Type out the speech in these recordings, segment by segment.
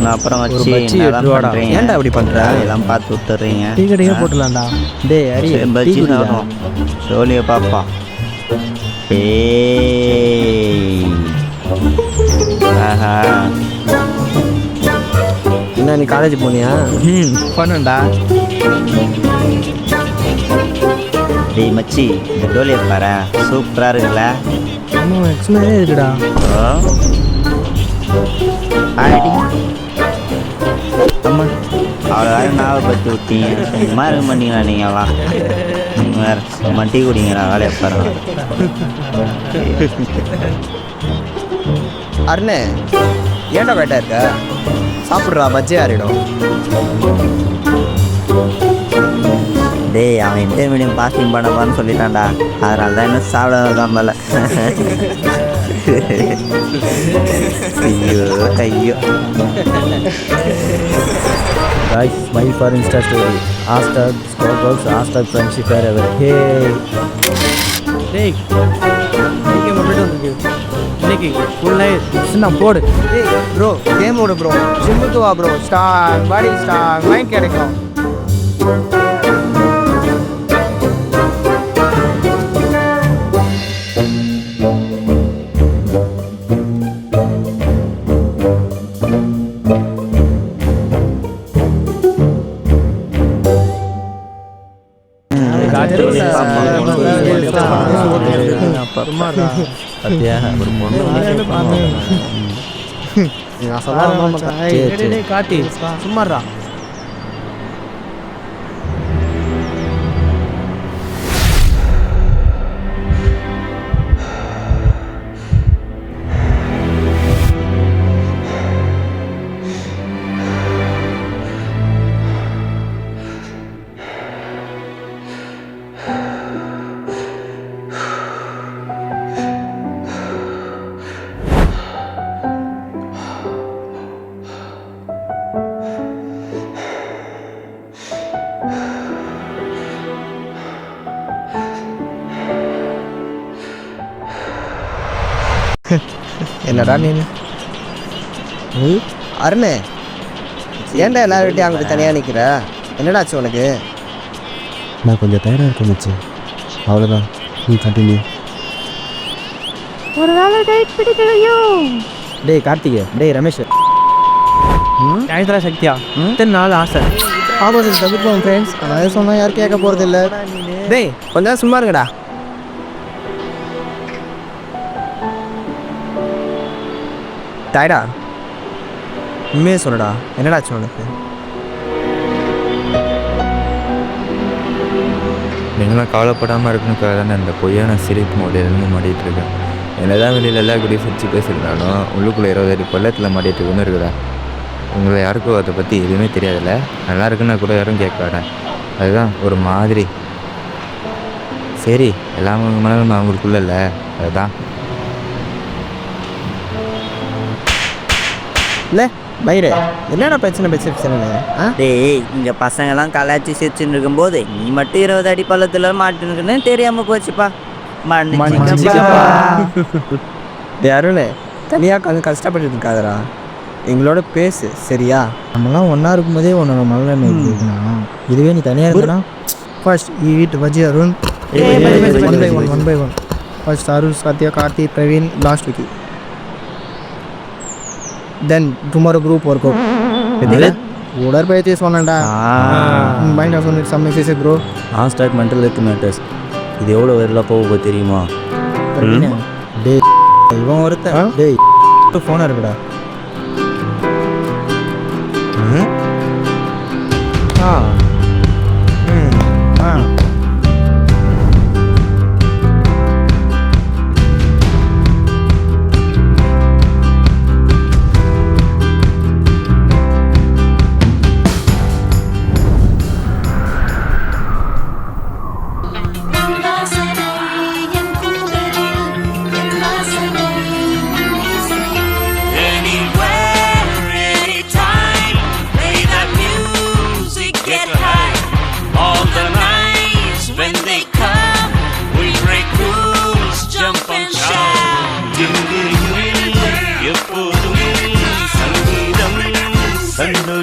நான் அப்புறம் வச்சு ஏன்டா அப்படி பண்ற? எல்லாம் பார்த்து விட்டுறீங்க. டீ கடையே போட்டுலாம்டா. டேய் அரி பஜ்ஜி சாப்பிடும் சோழிய பாப்பா. ஆஹா என்ன நீ காலேஜ் போனியா? பண்ணண்டா. டேய் மச்சி, இந்த டோலியை பாரு, சூப்பராக இருக்குல்ல? இன்னும் எக்ஸ்மே இருக்குடா. ஆடி அம்மா அவ்வளோ நாவை பற்றி விட்டீங்க. சும்மா இருக்க மாட்டீங்களா நீங்களாம்? நீங்கள் வேறு சும்மா டீ குடிங்களா? வேலையை பாருங்க. அருணே ஏன்டா வேட்டா இருக்க? சாப்பிட்றா, பஜ்ஜி ஆறிடும். டேய் அவன் இன்டர்மீடியம் பாசிங் பண்ணப்பான்னு சொல்லிட்டான்டா. அதனால தான் இன்னும் சாப்பிட இருக்காமல. ஐயோ ஐயோ. Guys, smile for Insta story. Hashtag Scoreworks, hashtag friendship wherever. Hey. Hey. இன்னைக்கு மொபைல் வந்துருக்கு. இன்னைக்கு ஃபுல் நைட் சின்ன போடு. டேய் ப்ரோ, கேம் ஓடு ப்ரோ. ஜிம்முக்கு வா ப்ரோ. ஸ்டார் பாடி ஸ்டார் மைண்ட் கிடைக்கும். காட்டி சும்மாடா. என்னடா நீ அருணே, ஏன்டா எல்லார்கிட்டையும் அங்கே தனியாக நிற்கிற? என்னடாச்சு உனக்கு? நான் கொஞ்சம் டயர்டாக இருக்கேன் மச்சி, அவ்வளோதான். நீ கண்டினியூ. ஒரு வேளை டைட் பிடிக்கலையோ? டேய் கார்த்திகே, டேய் ரமேஷ், சக்தியா இத்தனை நாள் ஆசை ஆப்போசிட் தவிர்ப்போம் ஃப்ரெண்ட்ஸ். அதாவது சொன்னால் யாரும் கேட்க போகிறது இல்லை. டேய் கொஞ்சம் சும்மா இருங்கடா. டயர்டா? உண்மையே சொல்லடா, என்னடாச்சு உனக்கு? நீங்களாம் கவலைப்படாமல் இருக்கணுக்காக தானே இந்த பொய்யான சிரிப்பு மோடியிலேருந்து மாட்டிகிட்டு இருக்கேன். என்ன தான் வெளியில் எல்லா கூடியும் சிரிச்சு பேசியிருந்தாலும் உள்ளுக்குள்ளே 20 அடி பள்ளத்தில் மாட்டிகிட்டு இருக்குன்னு இருக்குதா? உங்களை யாருக்கும் அதை பற்றி எதுவுமே தெரியாதுல்ல. நல்லா இருக்குன்னா கூட யாரும் கேட்க வேண்டாம். அதுதான் ஒரு மாதிரி. சரி, எல்லாமே மனநலம் அவங்களுக்குள்ள இல்லை, அதுதான். இல்லை பயிரு, என்னடா பிரச்சனை? டேய் இங்கே பசங்கள்லாம் கலாச்சி சிரிச்சுன்னு இருக்கும்போது நீ மட்டும் 20 அடி பள்ளத்தில் மாட்டுன்னு தெரியாமல் போச்சுப்பா. அருணே, தனியாக கொஞ்சம் கஷ்டப்பட்டு இருக்காதரா, எங்களோட பேசு சரியா? நம்மளாம் ஒன்றா இருக்கும்போதே உன்னோட மனநிலைமை இருக்குண்ணா. இதுவே நீ தனியாக இருக்குன்னா first eat bajji Arun. One by one. First Arun, Sathya, Karthi, Praveen, last Vicky. Then tomorrow group workout. உடற்பயிற்சி சொன்னேன்டா. Mind of some exercise bro. Hashtag mental health matters. இது எவ்வளோ வரலாம் போக தெரியுமா? டேய் இவன் ஒருத்தன். டேய் ஃபோனாக இருக்குடா. Anywhere, anytime, play that music, get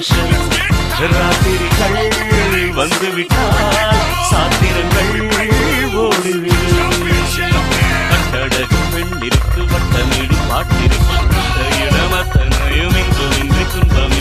சந்தோஷம் ராத்திரிகள் வந்துவிட்டால் சாத்திரங்கள் ஓடிவிடும் கட்டடகு பெண்ணிற்கு வட்டமிடும் பாட்டிற்கு இடமத்தனையும் இன்று துன்பம்